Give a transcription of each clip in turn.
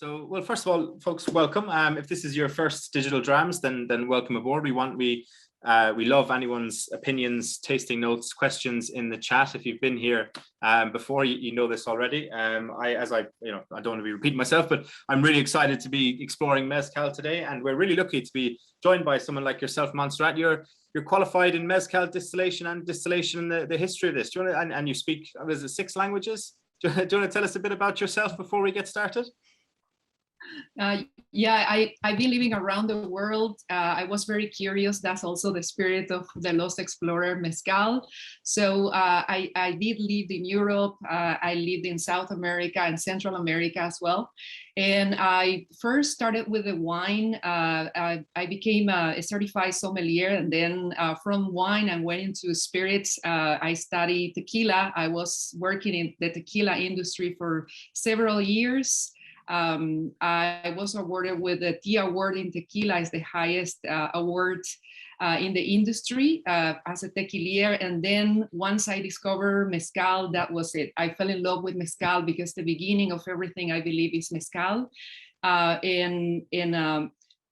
So, well, first of all, folks, welcome. If this is your first Digital Drams, then welcome aboard. We love anyone's opinions, tasting notes, questions in the chat. If you've been here before, you know this already. I don't want to be repeating myself, but I'm really excited to be exploring Mezcal today, and we're really lucky to be joined by someone like yourself, Montserrat. You're qualified in Mezcal distillation and the history of this. Do you want to, and you speak, is it 6 languages? Do you want to tell us a bit about yourself before we get started? Yeah, I've been living around the world. I was very curious. That's also the spirit of the Lost Explorer, Mezcal. So I did live in Europe. I lived in South America and Central America as well. And I first started with the wine. I became a certified sommelier, and then from wine I went into spirits. I studied tequila. I was working in the tequila industry for several years. I was awarded with the T award in tequila. Is the highest award in the industry as a tequiler. And then once I discovered Mezcal, that was it. I fell in love with Mezcal because the beginning of everything, I believe, is Mezcal.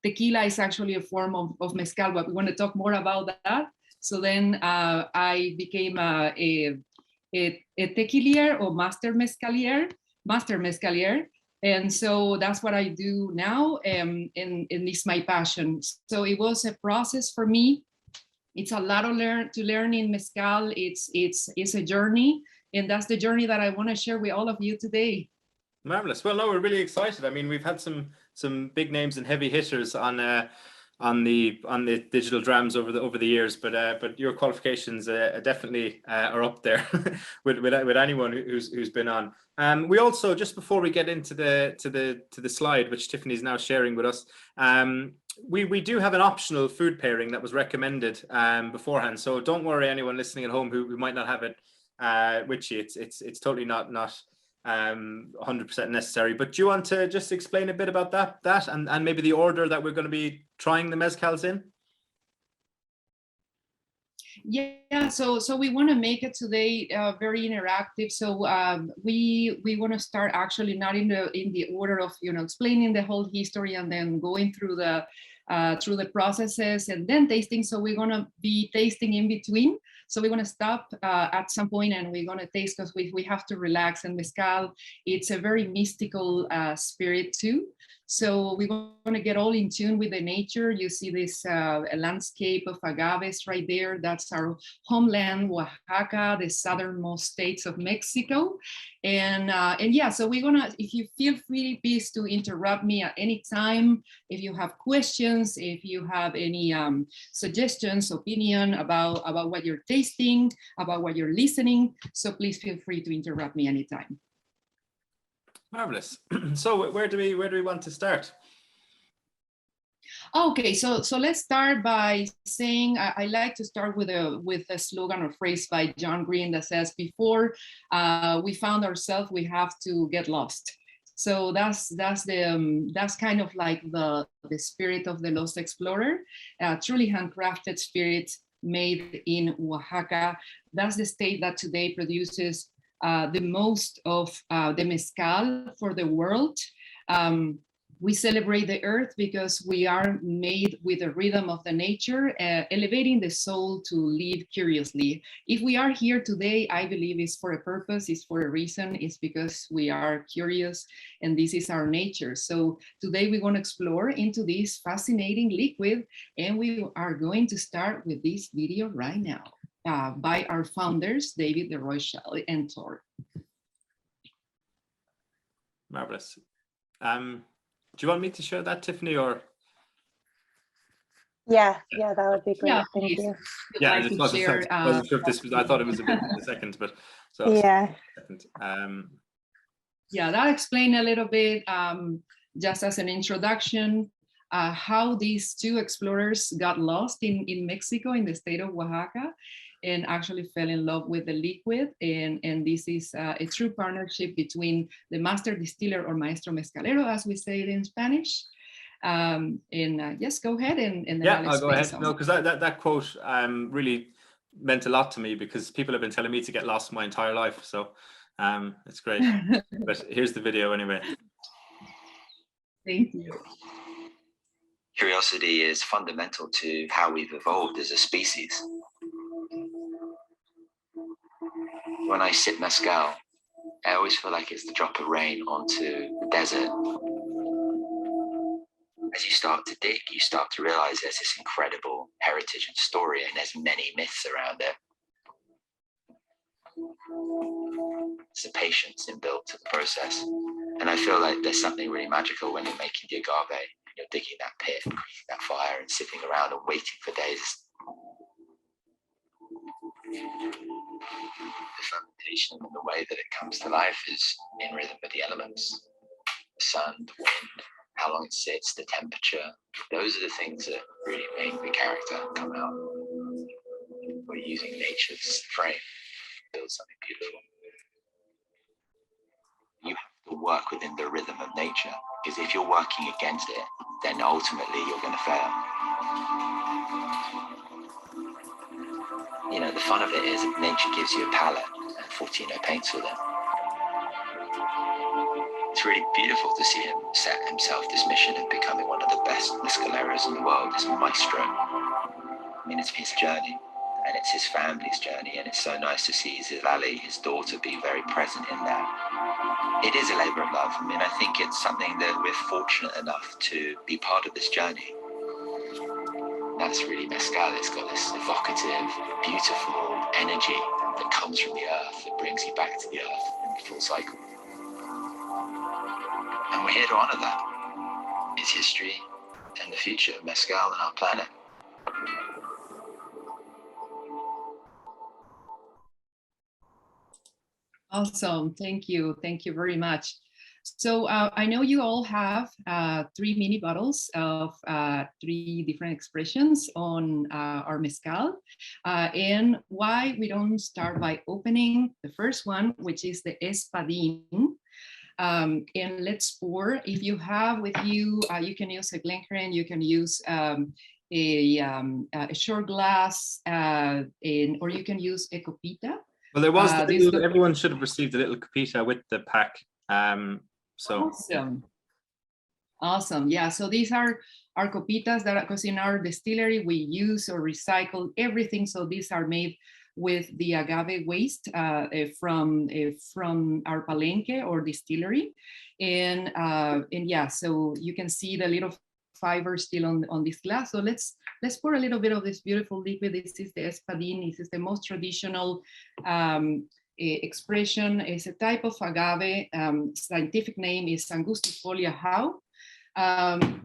Tequila is actually a form of Mezcal, but we want to talk more about that. So then I became a tequiler or master Mezcalier. And so that's what I do now, and it's my passion. So it was a process for me. It's a lot to learn in Mezcal. It's a journey, and that's the journey that I want to share with all of you today. Marvelous. Well, no, we're really excited. I mean, we've had some big names and heavy hitters on the Digital Drams over the years, but your qualifications definitely are up there with anyone who's been on. We also, just before we get into the slide, which Tiffany is now sharing with us, we do have an optional food pairing that was recommended beforehand. So don't worry, anyone listening at home who might not have it with you. It's totally not 100% necessary. But do you want to just explain a bit about that and maybe the order that we're going to be trying the Mezcals in? Yeah, so we want to make it today very interactive. So we want to start actually not in the order of explaining the whole history and then going through the processes and then tasting. So we're going to be tasting in between. So we're going to stop at some point and we're going to taste because we have to relax. And Mezcal, it's a very mystical spirit too. So we're going to get all in tune with the nature. You see this landscape of agaves right there. That's our homeland, Oaxaca, the southernmost states of Mexico. And yeah, so we're going to, if you feel free, please to interrupt me at any time. If you have questions, if you have any suggestions, opinion about what you're tasting, about what you're listening. So please feel free to interrupt me anytime. Marvelous. So where do we want to start? Okay, so let's start by saying I like to start with a slogan or phrase by John Green that says, "Before we found ourselves, we have to get lost." So that's kind of like the spirit of the Lost Explorer, truly handcrafted spirit made in Oaxaca. That's the state that today produces the most of the mezcal for the world. We celebrate the earth because we are made with the rhythm of the nature, elevating the soul to live curiously. If we are here today, I believe it's for a purpose, it's for a reason, it's because we are curious and this is our nature. So today we're going to explore into this fascinating liquid, and we are going to start with this video right now. By our founders, David DeRochelle and Tor. Marvelous. Do you want me to share that, Tiffany, or? Yeah, that would be great. Yeah, thank you. Yeah, I just wasn't sure if this was, I thought it was a bit in a second, but so yeah. Yeah, that explained a little bit, just as an introduction, how these two explorers got lost in Mexico, in the state of Oaxaca, and actually fell in love with the liquid. And this is a true partnership between the master distiller, or maestro mezcalero, as we say it in Spanish. Yes, go ahead and then I'll go ahead. No, because that quote really meant a lot to me, because people have been telling me to get lost my entire life. So it's great. But here's the video anyway. Thank you. Curiosity is fundamental to how we've evolved as a species. When I sip Mezcal, I always feel like it's the drop of rain onto the desert. As you start to dig, you start to realize there's this incredible heritage and story, and there's many myths around it. It's the patience inbuilt to the process. And I feel like there's something really magical when you're making the agave, and you're digging that pit and creating that fire and sitting around and waiting for days. The fermentation and the way that it comes to life is in rhythm with the elements. The sun, the wind, how long it sits, the temperature. Those are the things that really make the character come out. We're using nature's frame to build something beautiful. You have to work within the rhythm of nature, because if you're working against it, then ultimately you're going to fail. You know, the fun of it is that nature gives you a palette and Fortino paints with it. It's really beautiful to see him set himself this mission of becoming one of the best mezcaleros in the world, this maestro. I mean, it's his journey, and it's his family's journey, and it's so nice to see Zilali, his daughter, be very present in that. It is a labor of love. I mean, I think it's something that we're fortunate enough to be part of this journey. That's really Mezcal. It's got this evocative, beautiful energy that comes from the earth, that brings you back to the earth in the full cycle. And we're here to honor that. It's history and the future of Mezcal and our planet. Awesome. Thank you. Thank you very much. So I know you all have 3 mini bottles of 3 different expressions on our mezcal. And why we don't start by opening the first one, which is the Espadín. And let's pour. If you have with you, you can use a Glencairn, you can use a short glass, or you can use a copita. Well, there was everyone should have received a little copita with the pack. So awesome. Yeah, so these are our copitas that, because in our distillery we use or recycle everything. So these are made with the agave waste from our palenque or distillery, and yeah, so you can see the little fiber still on this glass. So let's pour a little bit of this beautiful liquid. This is the Espadín. This is the most traditional expression. It's a type of agave. Scientific name is Angustifolia how.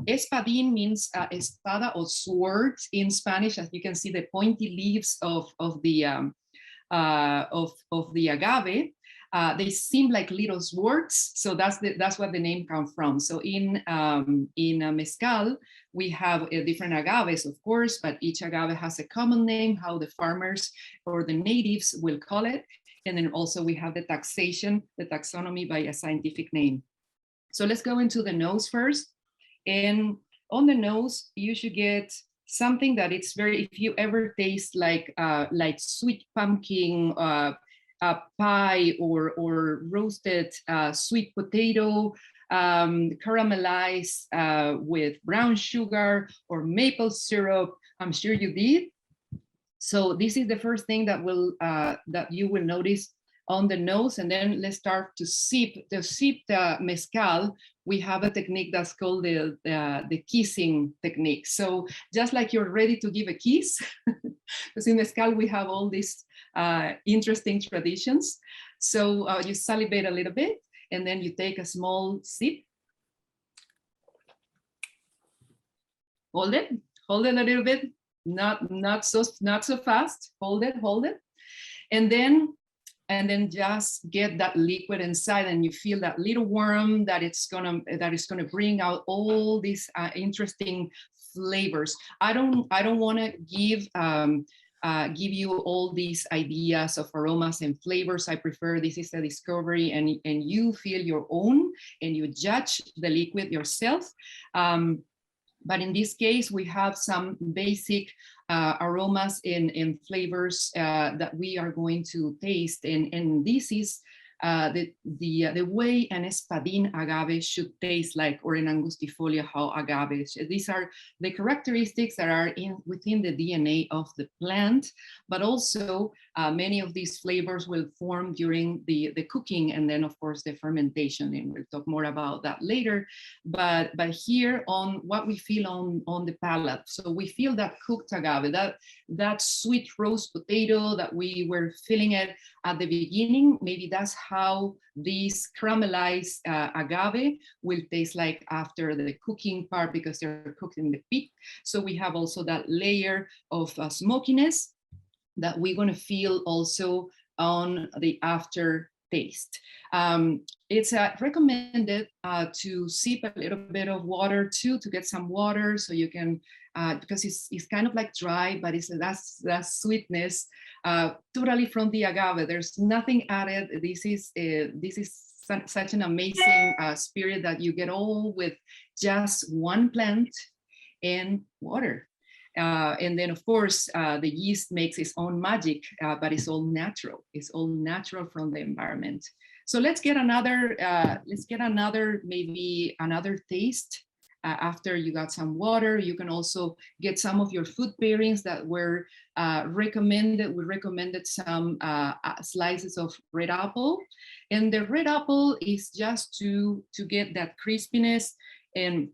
Espadín means espada or sword in Spanish. As you can see, the pointy leaves of the agave. They seem like little swords, so that's what the name comes from. So in mezcal, we have different agaves, of course, but each agave has a common name, how the farmers or the natives will call it, and then also we have the taxation, the taxonomy by a scientific name. So let's go into the nose first, and on the nose you should get something that it's very. If you ever taste like sweet pumpkin. Pie or roasted sweet potato, caramelized with brown sugar or maple syrup. I'm sure you did. So this is the first thing that you will notice on the nose, and then let's start to sip. To sip the mezcal, we have a technique that's called the kissing technique. So just like you're ready to give a kiss, because in mezcal we have all these interesting traditions. So you salivate a little bit, and then you take a small sip. Hold it a little bit, not so fast. Hold it, and then just get that liquid inside, and you feel that little worm that is gonna bring out all these interesting flavors. I don't want to give you all these ideas of aromas and flavors. I prefer this is a discovery, and you feel your own, and you judge the liquid yourself. But in this case, we have some basic aromas and flavors that we are going to taste. And this is the way an espadín agave should taste like, or an angustifolia how agave. These are the characteristics that are within the DNA of the plant, but also many of these flavors will form during the cooking, and then of course the fermentation, and we'll talk more about that later. But here on what we feel on the palate, so we feel that cooked agave, that sweet roast potato that we were feeling it at the beginning. Maybe that's how these caramelized agave will taste like after the cooking part, because they're cooked in the pit. So we have also that layer of smokiness that we're going to feel also on the aftertaste. It's recommended to sip a little bit of water too, to get some water, so you can, because it's kind of like dry, but it's that sweetness totally from the agave. There's nothing added. This is such an amazing spirit that you get all with just one plant and water. And then, of course, the yeast makes its own magic, but it's all natural. It's all natural from the environment. So let's get another, maybe another taste. After you got some water, you can also get some of your food pairings that were recommended. We recommended some slices of red apple. And the red apple is just to get that crispiness, and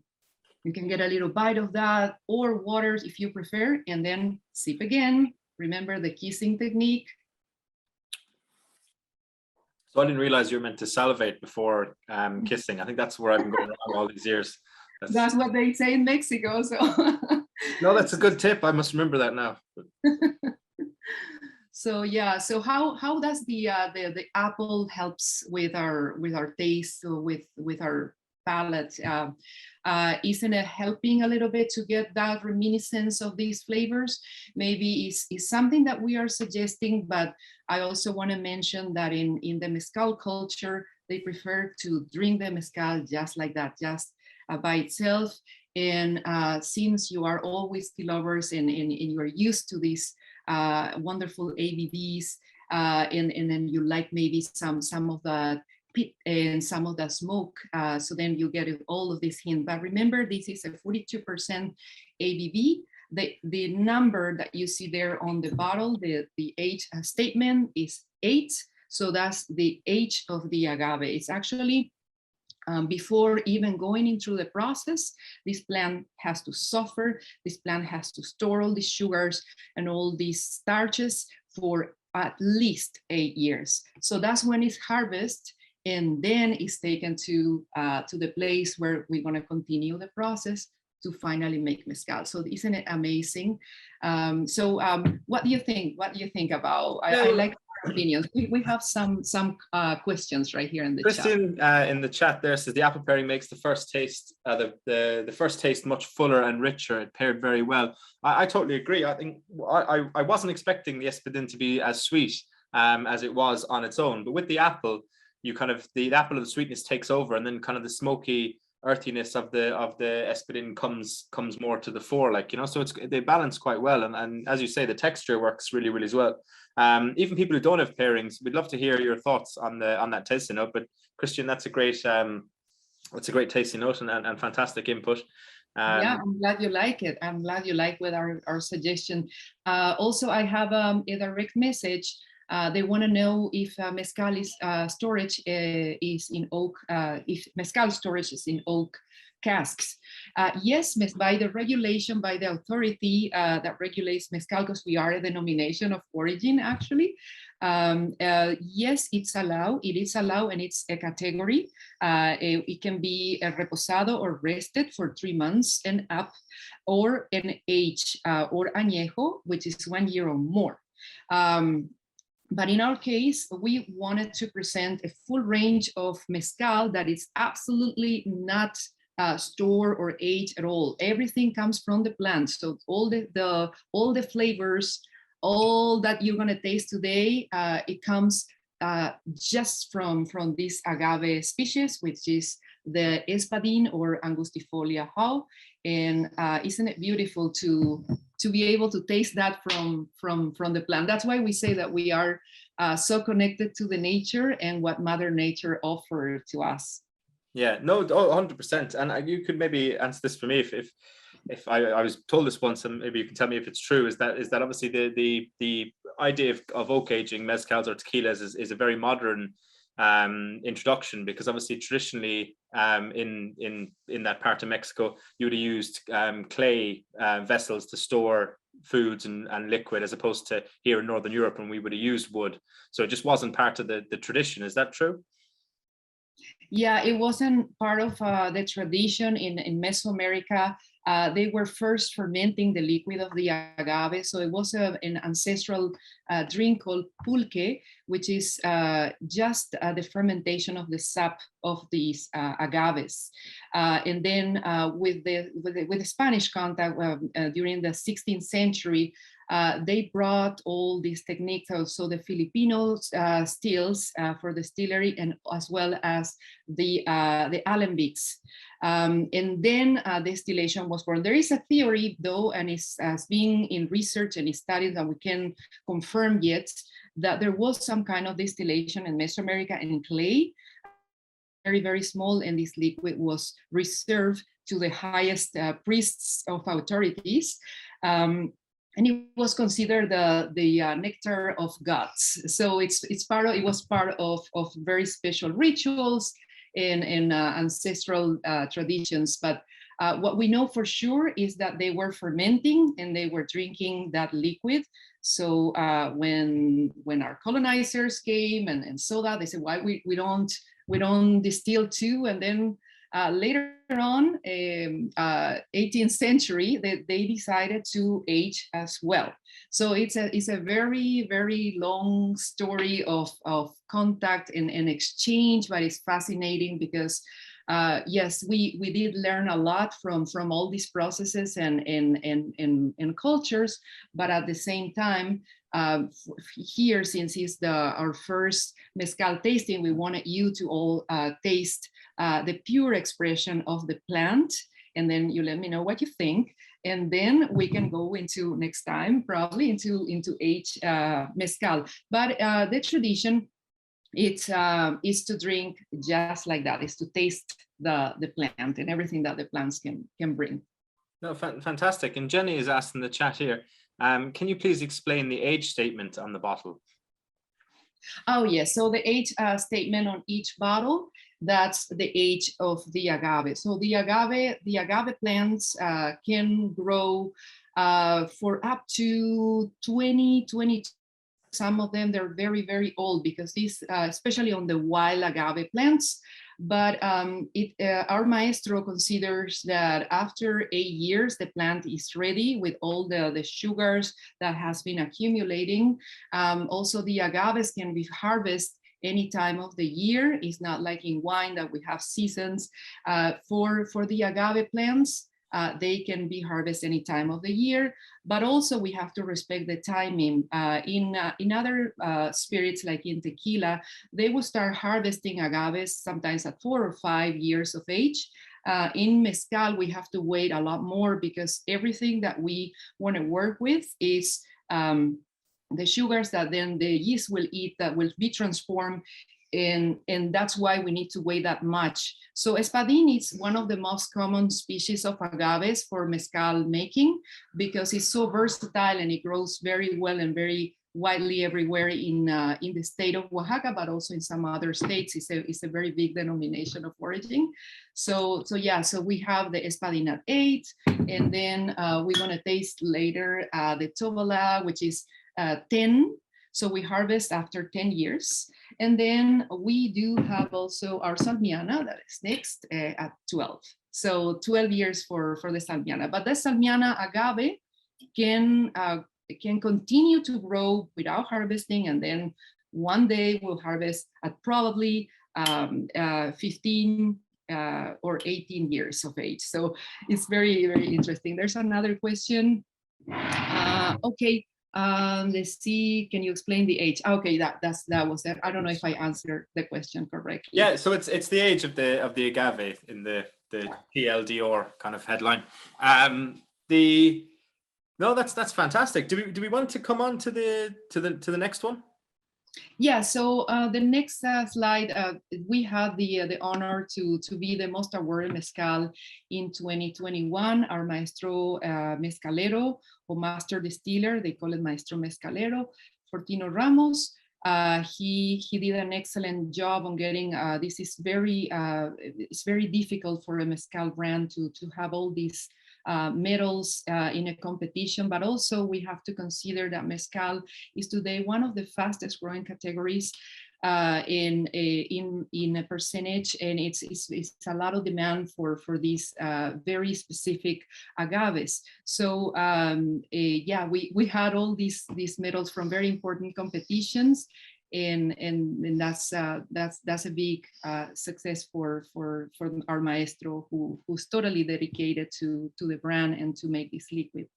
you can get a little bite of that, or water if you prefer, and then sip again. Remember the kissing technique. So I didn't realize you were meant to salivate before kissing. I think that's where I've been going wrong all these years. That's what they say in Mexico. So no, that's a good tip. I must remember that now. So yeah, so how does the apple helps with our taste, so with our palate? Isn't it helping a little bit to get that reminiscence of these flavors? Maybe is something that we are suggesting, but I also want to mention that in the mezcal culture, they prefer to drink the mezcal just like that, just by itself. And since you are all whiskey lovers and you are used to these wonderful ABVs, and then you like maybe some of the pit and some of the smoke, so then you get all of this hint. But remember, this is a 42% ABV. The number that you see there on the bottle, the age statement is 8. So that's the age of the agave. It's actually before even going into the process, this plant has to suffer. This plant has to store all these sugars and all these starches for at least 8 years. So that's when it's harvested, and then it's taken to the place where we're going to continue the process to finally make mezcal. So isn't it amazing? What do you think? What do you think about? I like our opinions. We have some questions right here in the Christian, chat. in the chat there says the apple pairing makes the first taste the first taste much fuller and richer. It paired very well. I totally agree. I think I wasn't expecting the espadín to be as sweet as it was on its own, but with the apple, you kind of the apple of the sweetness takes over, and then kind of the smoky earthiness of the espadín comes more to the fore, like, you know. So they balance quite well, and as you say, the texture works really well. Even people who don't have pairings, we'd love to hear your thoughts on that tasting note. But Christian, that's a great tasting note and fantastic input. Yeah, I'm glad you like it. I'm glad you like with our suggestion. Also, I have a direct message. They want to know if mezcal storage is in oak, if mezcal storage is in oak casks. Yes, by the regulation, by the authority that regulates mezcal, because we are a denomination of origin, actually. Yes, it's allowed. It is allowed, and it's a category. It can be a reposado or rested for 3 months and up, or an age or añejo, which is 1 year or more. But in our case, we wanted to present a full range of mezcal that is absolutely not store or age at all. Everything comes from the plant. So all the flavors, all that you're gonna taste today, it comes just from this agave species, which is the espadín or angustifolia how. And isn't it beautiful to be able to taste that from the plant? That's why we say that we are so connected to the nature and what Mother Nature offered to us. Yeah, no, 100%. And you could maybe answer this for me if I was told this once, and maybe you can tell me if it's true. Is that obviously the idea of oak aging mezcals or tequilas is a very modern introduction, because obviously traditionally in that part of Mexico you would have used clay vessels to store foods and liquid, as opposed to here in Northern Europe when we would have used wood. So it just wasn't part of the tradition. Is that true? Yeah, it wasn't part of the tradition in Mesoamerica. They were first fermenting the liquid of the agave. So it was an ancestral drink called pulque, which is just the fermentation of the sap of these agaves. And then with the Spanish contact during the 16th century, they brought all these techniques, so the Filipino stills for the distillery, and as well as the alembics. And then distillation was born. There is a theory, though, and it's being in research and studies that we can confirm yet, that there was some kind of distillation in Mesoamerica in clay, very, very small, and this liquid was reserved to the highest priests of authorities. And it was considered the nectar of gods. So it was part of very special rituals and ancestral traditions. But what we know for sure is that they were fermenting and they were drinking that liquid. So when our colonizers came and saw that, they said, why we don't distill too? And then later on, 18th century, they decided to age as well. So it's a very, very long story of contact and exchange, but it's fascinating because yes, we did learn a lot from all these processes and cultures, but at the same time, here, since it's our first mezcal tasting, we wanted you to all taste the pure expression of the plant, and then you let me know what you think, and then we can go into next time probably into aged mezcal. But the tradition is to drink just like that, is to taste the plant and everything that the plants can bring. No, fantastic. And Jenny is asking the chat here, can you please explain the age statement on the bottle? Oh yes, so the age statement on each bottle, that's the age of the agave. So the agave plants can grow for up to 20. Some of them, they're very, very old, because these, especially on the wild agave plants. But our maestro considers that after 8 years, the plant is ready with all the sugars that has been accumulating. Also, the agaves can be harvested any time of the year. It's not like in wine that we have seasons. For the agave plants, they can be harvested any time of the year, but also we have to respect the timing. In other spirits, like in tequila, they will start harvesting agaves sometimes at 4 or 5 years of age. In mezcal, we have to wait a lot more, because everything that we want to work with is the sugars that then the yeast will eat, that will be transformed. And that's why we need to wait that much. So espadín is one of the most common species of agaves for mezcal making, because it's so versatile and it grows very well and very widely everywhere in the state of Oaxaca, but also in some other states. It's a very big denomination of origin. So yeah, so we have the espadín at 8, and then we're gonna taste later the tovala, which is 10. So we harvest after 10 years. And then we do have also our Salmiana that is next at 12. So 12 years for the Salmiana. But the Salmiana agave can continue to grow without harvesting. And then one day we'll harvest at probably 15 or 18 years of age. So it's very, very interesting. There's another question. Okay. Let's see. Can you explain the age? Okay, that was it. I don't know if I answered the question correctly. Yeah, so it's the age of the agave in the TLDR kind of headline. No, that's fantastic. Do we want to come on to the next one? Yeah, so the next slide, we had the honor to be the most awarded mezcal in 2021. Our maestro mezcalero or master distiller, they call it maestro mezcalero, Fortino Ramos. He did an excellent job on getting. This is it's very difficult for a mezcal brand to have all these medals in a competition, but also we have to consider that mezcal is today one of the fastest growing categories in a percentage, and it's a lot of demand for these very specific agaves. So yeah, we had all these medals from very important competitions. And that's a big success for our maestro who's totally dedicated to the brand and to make this liquid.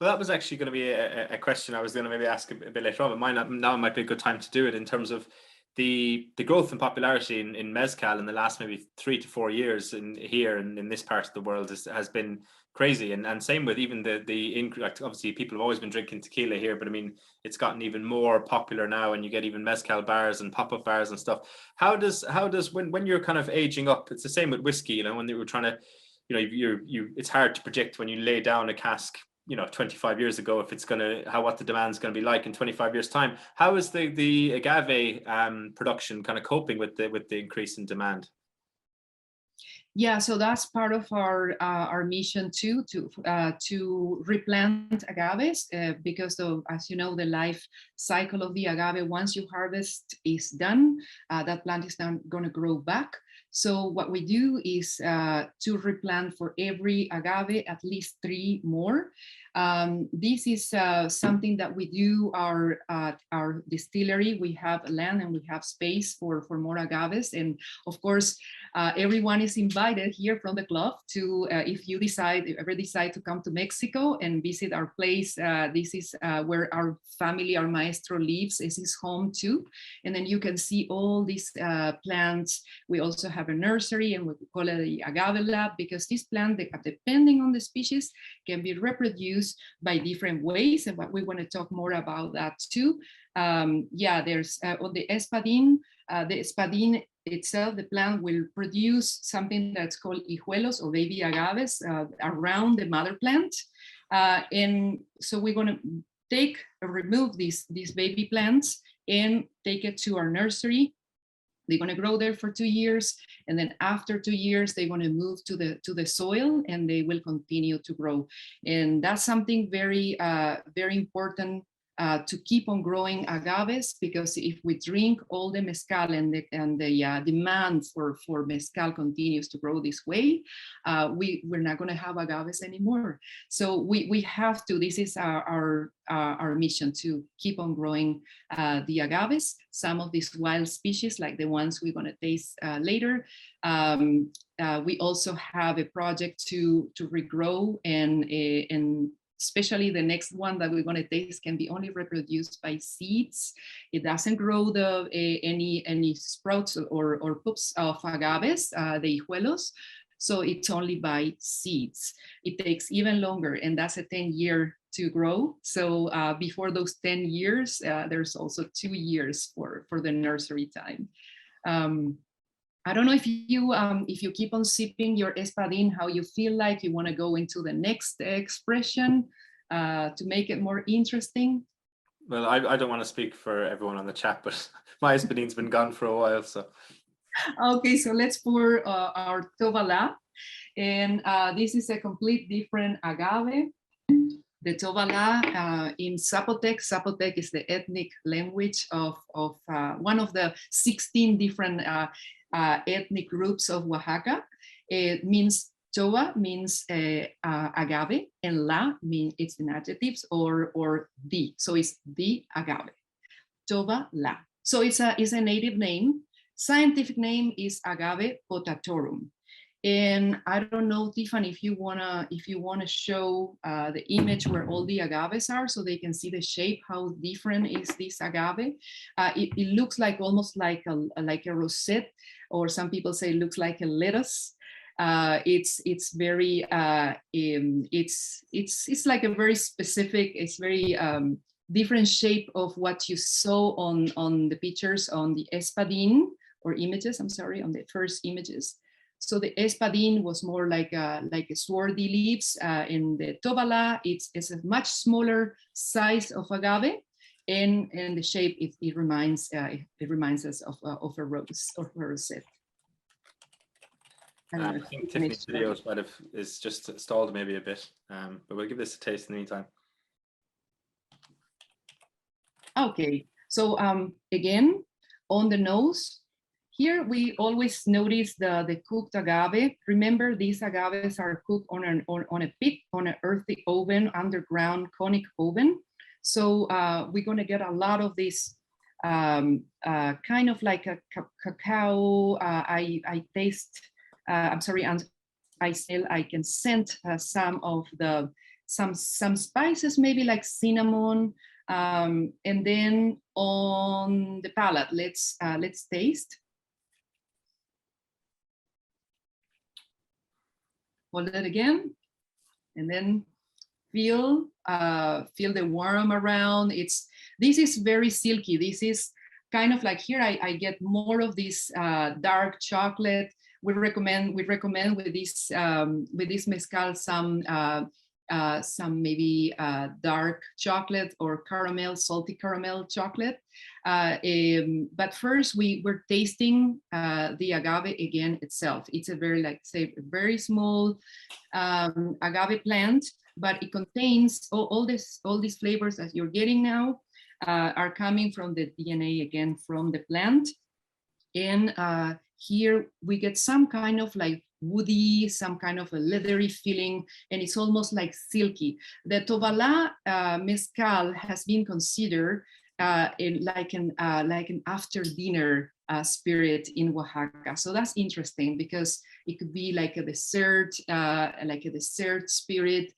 Well, that was actually going to be a question I was going to maybe ask a bit later on, but now might be a good time to do it in terms of the growth and popularity in Mezcal in the last maybe 3 to 4 years in this part of the world has been crazy, and same with even the like obviously people have always been drinking tequila here, but I mean it's gotten even more popular now, and you get even mezcal bars and pop-up bars and stuff. How does when you're kind of aging up, it's the same with whiskey, you know, when they were trying to, you know, it's hard to predict when you lay down a cask, you know, 25 years ago if it's what the demand's going to be like in 25 years time. How is the agave production kind of coping with the increase in demand? Yeah, so that's part of our mission too, to replant agaves because of, as you know, the life cycle of the agave. Once you harvest is done, that plant is not going to grow back. So what we do is to replant for every agave at least 3 more. This is something that we do our distillery. We have land and we have space for more agaves, and of course everyone is invited here from the club to if you ever decide to come to Mexico and visit our place. This is where our family, our maestro lives. This is home too, and then you can see all these plants. We also have a nursery, and we call it the agave lab, because this plant, depending on the species, can be reproduced by different ways, and we want to talk more about that too. Yeah, there's on the espadín itself, the plant will produce something that's called hijuelos or baby agaves around the mother plant, and so we're going to remove these baby plants and take it to our nursery. They're going to grow there for 2 years, and then after 2 years, they're going to move to the soil, and they will continue to grow. And that's something very, very important to keep on growing agaves, because if we drink all the mezcal and the demand for mezcal continues to grow this way, we're not going to have agaves anymore. So we have to. This is our mission, to keep on growing the agaves. Some of these wild species, like the ones we're going to taste later. We also have a project to regrow and especially the next one that we're going to taste can be only reproduced by seeds. It doesn't grow any sprouts or pups of agaves, the hijuelos. So it's only by seeds. It takes even longer, and that's a 10-year to grow. So before those 10 years, there's also 2 years for the nursery time. I don't know if you keep on sipping your espadín, how you feel like you want to go into the next expression to make it more interesting. Well, I don't want to speak for everyone on the chat, but my espadín's been gone for a while, so. Okay, so let's pour our tovala, and this is a complete different agave. The tovala in Zapotec is the ethnic language of one of the 16 different ethnic groups of Oaxaca. It means toba means agave, and la means it's in adjectives or the. So it's the agave. Toba la. So it's a native name. Scientific name is Agave potatorum. And I don't know, Tiffany, if you wanna show the image where all the agaves are, so they can see the shape, how different is this agave. It looks like almost like a rosette, or some people say it looks like a lettuce. It's very it's like a very specific, it's very different shape of what you saw on the pictures on the espadín, or images, I'm sorry, on the first images. So the espadín was more like a swardy leaves. In the tovala, it's a much smaller size of agave, and the shape it reminds us of a rose, or a rosette. I think Tiffany's videos is just stalled maybe a bit, but we'll give this a taste in the meantime. Okay, so again, on the nose, here we always notice the cooked agave. Remember, these agaves are cooked on a pit, on an earthy oven, underground conic oven. So we're gonna get a lot of this kind of like a cacao. I taste, I'm sorry, and I can scent some of the some spices, maybe like cinnamon. And then on the palate, let's taste. Hold it again, and then feel the warmth around. This is very silky. This is kind of like, here I get more of this dark chocolate. We recommend with this mezcal some maybe dark chocolate or caramel, salty caramel chocolate. But first we're tasting the agave again itself. It's a very, like say, a very small agave plant, but it contains all these flavors that you're getting now are coming from the DNA, again, from the plant. And here we get some kind of like woody, some kind of a leathery feeling, and it's almost like silky. The tovala mezcal has been considered like an after dinner spirit in Oaxaca. So that's interesting, because it could be like a dessert spirit.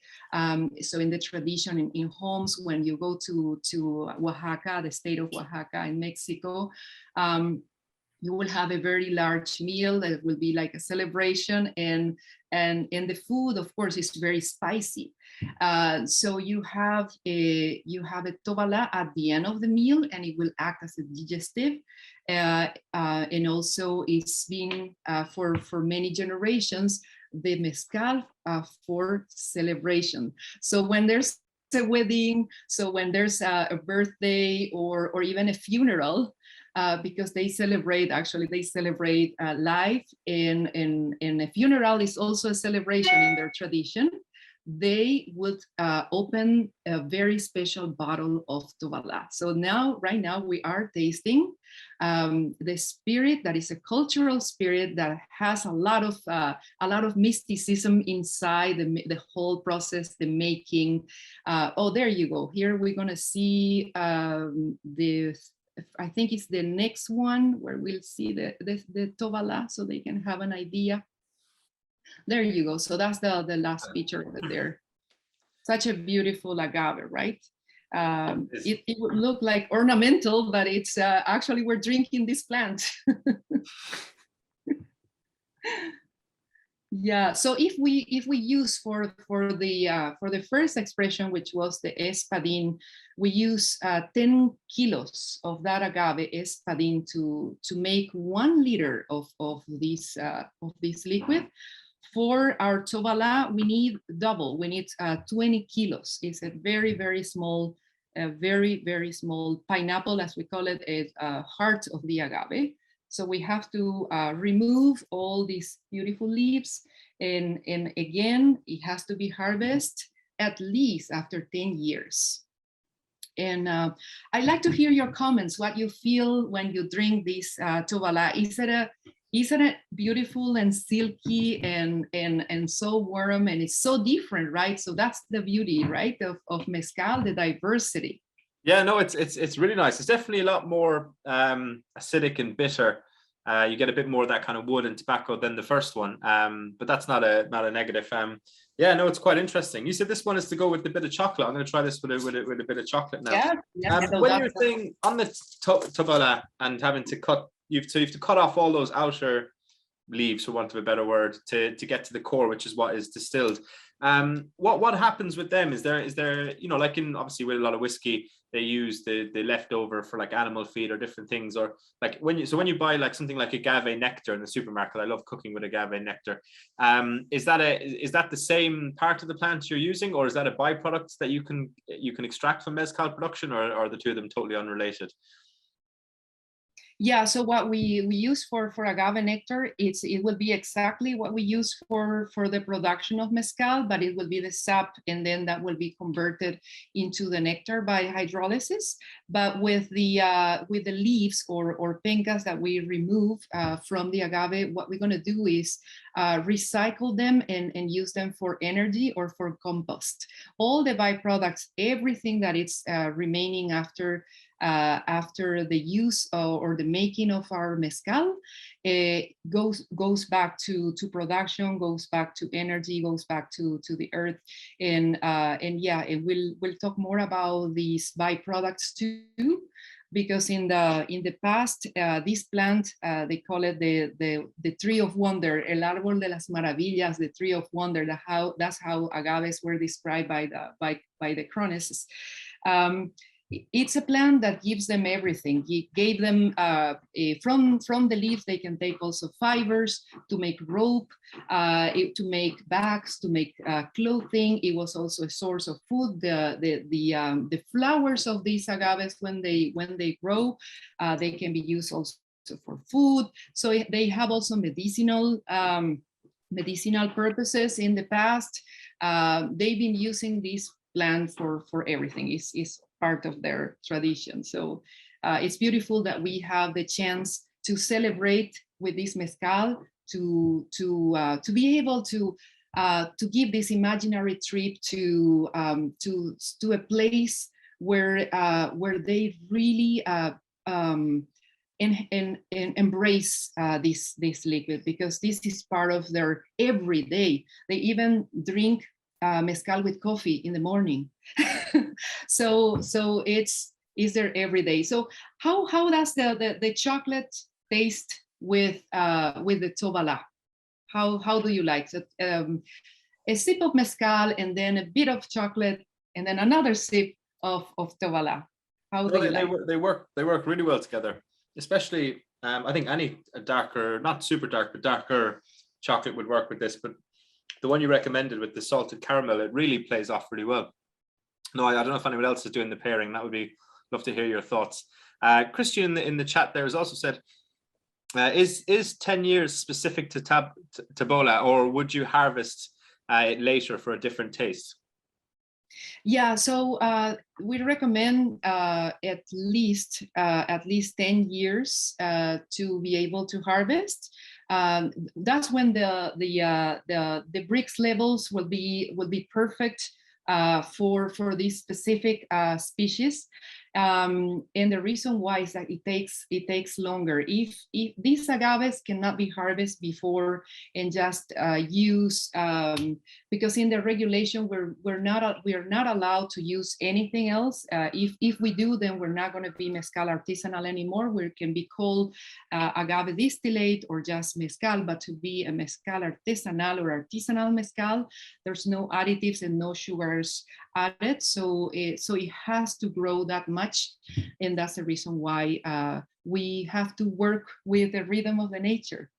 So in the tradition in homes, when you go to Oaxaca, the state of Oaxaca in Mexico, you will have a very large meal that will be like a celebration, and the food, of course, is very spicy. So you have a tovala at the end of the meal, and it will act as a digestive, and also it's been for many generations the mezcal for celebration. So when there's a wedding, so when there's a birthday or even a funeral, because they celebrate life, and a funeral is also a celebration in their tradition. They would open a very special bottle of tovala. So right now we are tasting the spirit that is a cultural spirit that has a lot of mysticism inside the whole process, the making. Oh, there you go. Here we're gonna see I think it's the next one where we'll see the tovala, so they can have an idea. There you go. So that's the last picture over there. Such a beautiful agave, right? It would look like ornamental, but it's actually we're drinking this plant. Yeah. So if we use for the first expression, which was the espadín, we use 10 kilos of that agave espadín to make 1 liter of this liquid. For our tovala, we need double. We need 20 kilos. It's a very, very small, very, very small pineapple, as we call it, a heart of the agave. So we have to remove all these beautiful leaves. And again, it has to be harvested at least after 10 years. And I'd like to hear your comments, what you feel when you drink this tovala. Isn't it beautiful and silky and so warm, and it's so different, right? So that's the beauty, right, of mezcal, the diversity. Yeah, no, it's really nice. It's definitely a lot more acidic and bitter You get a bit more of that kind of wood and tobacco than the first one, but that's not a negative. Yeah, no, it's quite interesting. You said this one is to go with a bit of chocolate. I'm going to try this with a bit of chocolate now. Yeah. So when you're saying on the tovala and having to cut, you have to cut off all those outer leaves, for want of a better word, to get to the core, which is what is distilled. What happens with them? Is there like in, obviously with a lot of whiskey, they use the leftover for like animal feed or different things, or like when you buy like something like agave nectar in the supermarket. I love cooking with agave nectar. Is that the same part of the plant you're using, or is that a byproduct that you can extract from mezcal production, or are the two of them totally unrelated? Yeah, so what we use for agave nectar, it will be exactly what we use for the production of mezcal, but it will be the sap, and then that will be converted into the nectar by hydrolysis. But with the leaves or pencas that we remove from the agave, what we're going to do is recycle them and use them for energy or for compost. All the byproducts, everything that is remaining after the use or the making of our mezcal, goes back to production, goes back to energy, goes back to the earth, and yeah, we'll talk more about these byproducts too, because in the past, this plant, they call it the tree of wonder, el árbol de las maravillas, the tree of wonder. That's how agaves were described by the chronists. It's a plant that gives them everything. It gave them from the leaves, they can take also fibers to make rope, to make bags, to make clothing. It was also a source of food. The flowers of these agaves, when they grow, they can be used also for food. So they have also medicinal purposes in the past. They've been using this plant for everything. It's part of their tradition. So it's beautiful that we have the chance to celebrate with this mezcal, to be able to give this imaginary trip to a place where they really embrace this liquid, because this is part of their everyday. They even drink mezcal with coffee in the morning. so it's their everyday. So how does the chocolate taste with the tovala? How do you like it? A sip of mezcal and then a bit of chocolate and then another sip of tovala. How do you like? They work really well together, especially I think any darker, not super dark, but darker chocolate would work with this. But the one you recommended with the salted caramel, it really plays off really well. No, I don't know if anyone else is doing the pairing. That would be, love to hear your thoughts. Christian in the chat there has also said, is 10 years specific to Tabola, or would you harvest it later for a different taste? Yeah, so we recommend at least 10 years to be able to harvest. That's when the brix levels will be perfect for this specific species. And the reason why is that it takes longer. If these agaves cannot be harvested before and just use, because in the regulation we are not allowed to use anything else. If we do, then we're not going to be mezcal artisanal anymore. We can be called agave distillate or just mezcal, but to be a mezcal artisanal or artisanal mezcal, there's no additives and no sugars added. So it has to grow that much. And that's the reason why we have to work with the rhythm of the nature.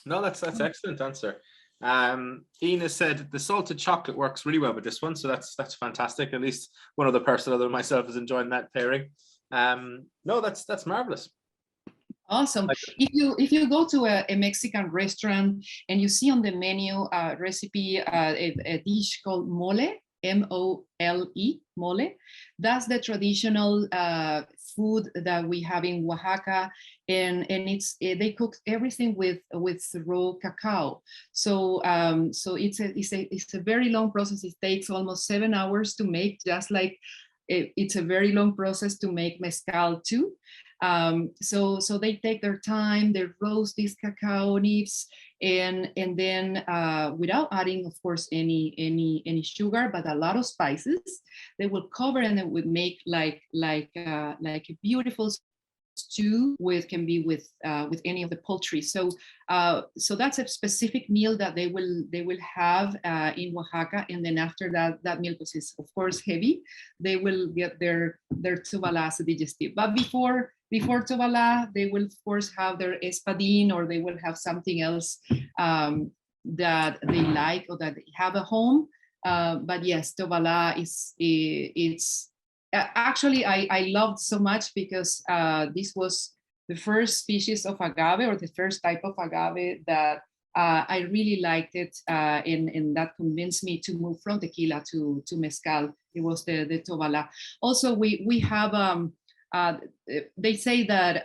No, that's excellent answer. Ina said the salted chocolate works really well with this one, so that's fantastic. At least one other person other than myself is enjoying that pairing. No, that's marvelous. Awesome. If you go to a Mexican restaurant and you see on the menu recipe a dish called mole, M-O-L-E, mole. That's the traditional food that we have in Oaxaca, and they cook everything with raw cacao. So it's a very long process. It takes almost 7 hours to make, just like it's a very long process to make mezcal too. So they take their time, they roast these cacao nibs, and then without adding, of course, any sugar, but a lot of spices, they will cover, and it would make like a beautiful stew can be with any of the poultry. So that's a specific meal that they will have in Oaxaca, and then after that meal, because it's of course heavy, they will get their tobalas digestive. But before tobala, they will of course have their espadin, or they will have something else that they like or that they have at home. But yes, tobala it's actually, I loved so much because this was the first species of agave, or the first type of agave that I really liked it, and that convinced me to move from tequila to mezcal. It was the tobala. Also, we have, they say that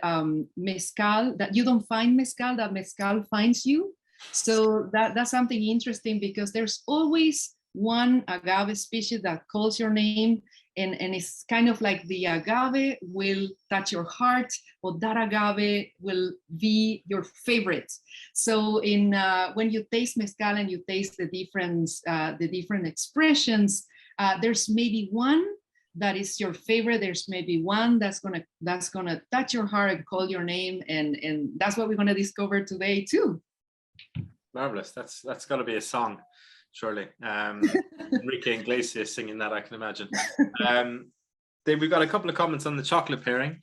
mezcal, that you don't find mezcal, that mezcal finds you. So that's something interesting, because there's always one agave species that calls your name, and it's kind of like the agave will touch your heart, or that agave will be your favorite. So when you taste mezcal and you taste the different expressions, there's maybe one that is your favorite. There's maybe one that's gonna touch your heart and call your name, and that's what we're gonna discover today too. Marvelous. That's got to be a song, surely. Enrique Iglesias singing that, I can imagine. We've got a couple of comments on the chocolate pairing.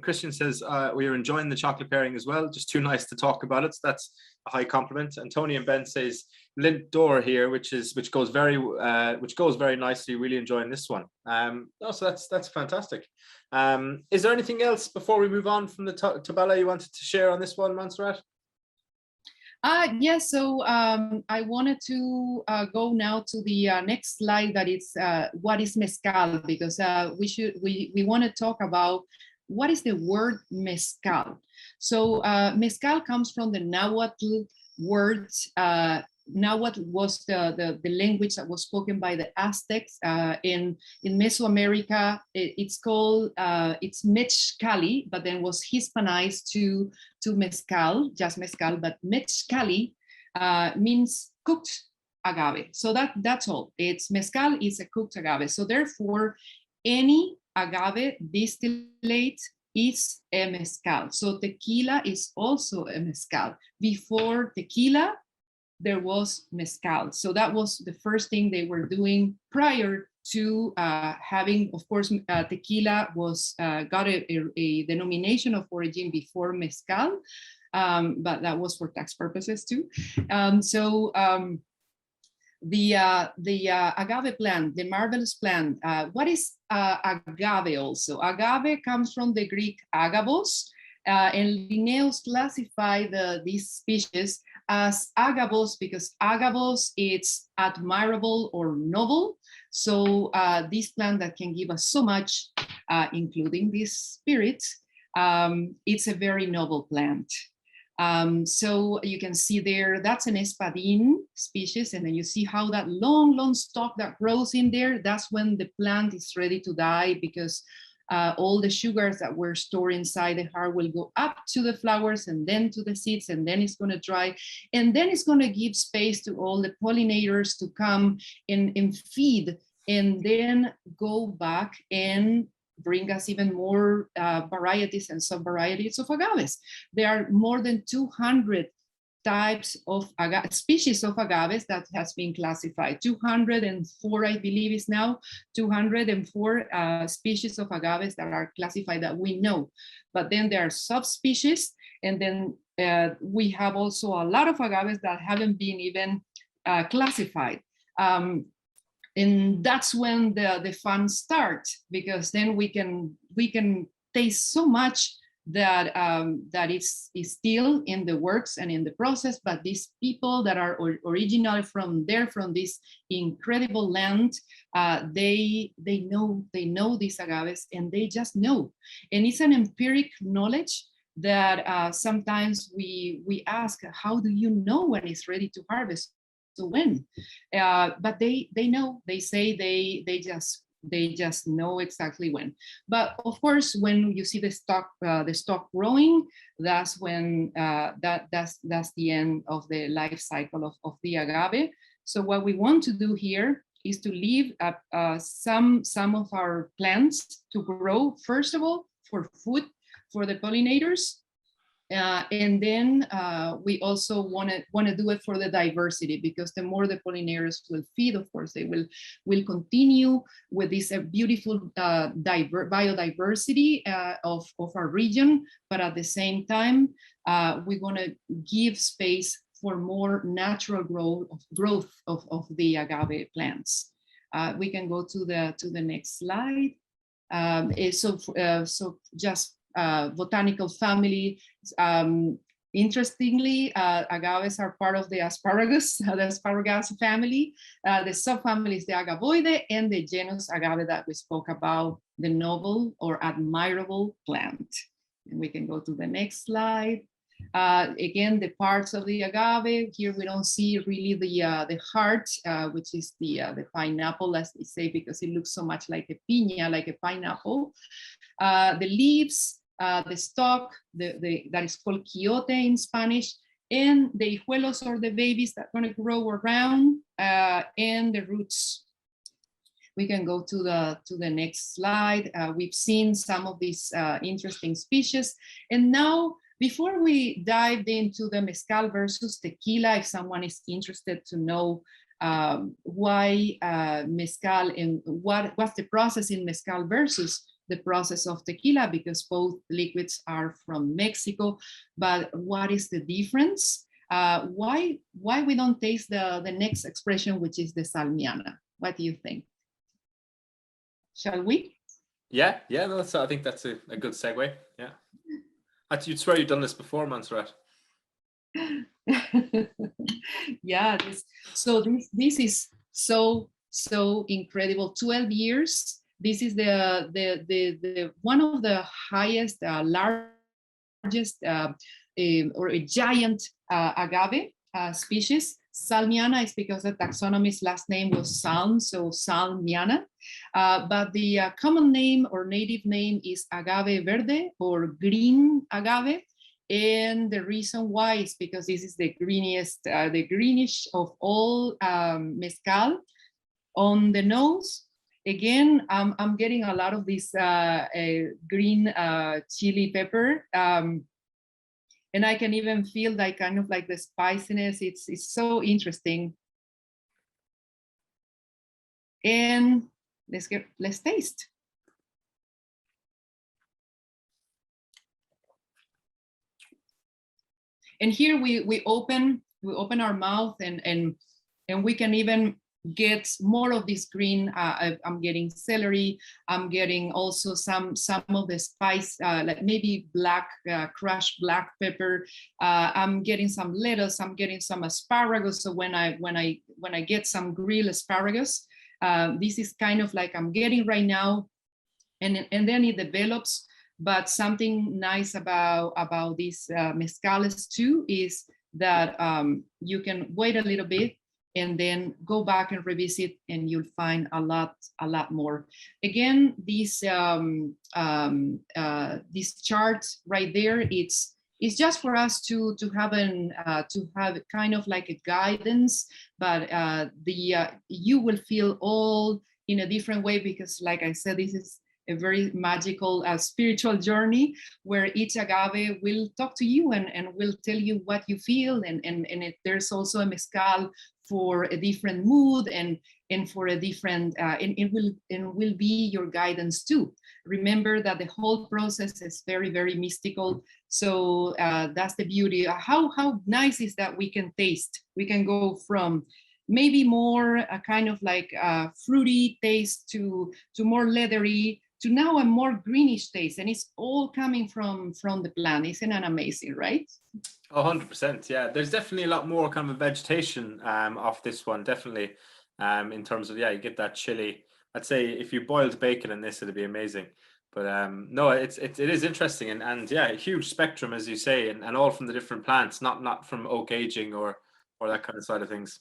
Christian says we are enjoying the chocolate pairing as well. Just too nice to talk about it. So that's a high compliment. And Tony and Ben says Lint Door here, which goes very nicely. Really enjoying this one. So that's fantastic. Is there anything else before we move on from the Tobala you wanted to share on this one, Montserrat? Yes, so I wanted to go now to the next slide, that is what is mezcal, because we want to talk about what is the word mezcal. So mezcal comes from the Nahuatl word. Nahuatl was the language that was spoken by the Aztecs in Mesoamerica. It's called it's Mezcali, but then was Hispanized to mezcal, just mezcal. But Mezcali means cooked agave. So that's all. It's mezcal is a cooked agave. So therefore, any agave distillate is a mezcal. So tequila is also a mezcal. Before tequila, there was mezcal. So that was the first thing they were doing prior to having, of course, tequila was got a denomination of origin before mezcal, but that was for tax purposes too. The agave plant, the marvelous plant. What is agave also? Agave comes from the Greek agavos, and Linnaeus classified these species as agavos because agavos, it's admirable or noble. So this plant that can give us so much, including these spirits, it's a very noble plant. So you can see there, that's an espadin species, and then you see how that long stalk that grows in there, that's when the plant is ready to die, because all the sugars that were stored inside the heart will go up to the flowers and then to the seeds, and then it's going to dry, and then it's going to give space to all the pollinators to come and feed, and then go back and bring us even more varieties and sub-varieties of agaves. There are more than 200 types of species of agaves that has been classified. 204, I believe, is now 204 species of agaves that are classified that we know. But then there are subspecies, and then we have also a lot of agaves that haven't been even classified. And that's when the fun starts, because then we can taste so much that that is still in the works and in the process. But these people that are originally from this incredible land, they know these agaves, and they just know. And it's an empiric knowledge that sometimes we ask, how do you know when it's ready to harvest? So when? But they know. They say they just They just know exactly when. But of course, when you see the stalk growing, that's when that's the end of the life cycle of the agave. So what we want to do here is to leave some of our plants to grow, first of all, for food, for the pollinators. And then we also want to do it for the diversity, because the more the pollinators will feed, of course, they will continue with this beautiful biodiversity of our region. But at the same time, we want to give space for more natural growth of the agave plants. We can go to the next slide. So just botanical family. Interestingly, agaves are part of the asparagus, the asparagus family. The subfamily is the agavoide, and the genus agave that we spoke about, the noble or admirable plant. And we can go to the next slide. Again, the parts of the agave. Here we don't see really the heart, which is the pineapple, as they say, because it looks so much like a piña, like a pineapple. The leaves, the stalk, that is called quiote in Spanish, and the hijuelos, or the babies that are going to grow around, and the roots. We can go to the next slide. We've seen some of these interesting species, and now, before we dive into the mezcal versus tequila, if someone is interested to know why mezcal and what's the process in mezcal versus the process of tequila, because both liquids are from Mexico, but what is the difference? Why we don't taste the next expression, which is the salmiana? What do you think? Shall we? Yeah. No, I think that's a good segue. Yeah. You'd swear you've done this before, Montserrat. Yeah. This is so incredible. 12 years. This is the one of the highest, largest, or a giant agave species. Salmiana is because the taxonomist's last name was Salm, so Salmiana. But the common name or native name is agave verde, or green agave. And the reason why is because this is the greenish of all mezcal. On the nose, again, I'm getting a lot of this green chili pepper. And I can even feel like kind of like the spiciness. It's so interesting. And let's taste. And here we open our mouth, and we can even get more of this green. I'm getting celery. I'm getting also some of the spice, like maybe crushed black pepper. I'm getting some lettuce. I'm getting some asparagus. So when I get some grilled asparagus, this is kind of like I'm getting right now, and then it develops. But something nice about these mezcales too is that you can wait a little bit and then go back and revisit, and you'll find a lot more. Again, this chart right there, it's just for us to have kind of like a guidance, but you will feel all in a different way, because like I said, this is a very magical spiritual journey where each agave will talk to you and will tell you what you feel, and there's also a mezcal for a different mood and for a different and it will be your guidance too. Remember that the whole process is very, very mystical. So that's the beauty. How nice is that we can taste. We can go from maybe more a kind of like fruity taste to more leathery, to now a more greenish taste, and it's all coming from the plant. Isn't that amazing, right? 100%. Yeah, there's definitely a lot more kind of vegetation off this one, definitely, in terms of, yeah, you get that chili. I'd say if you boiled bacon in this, it'd be amazing. But no, it is interesting, and yeah, a huge spectrum, as you say, and all from the different plants, not from oak aging or that kind of side of things.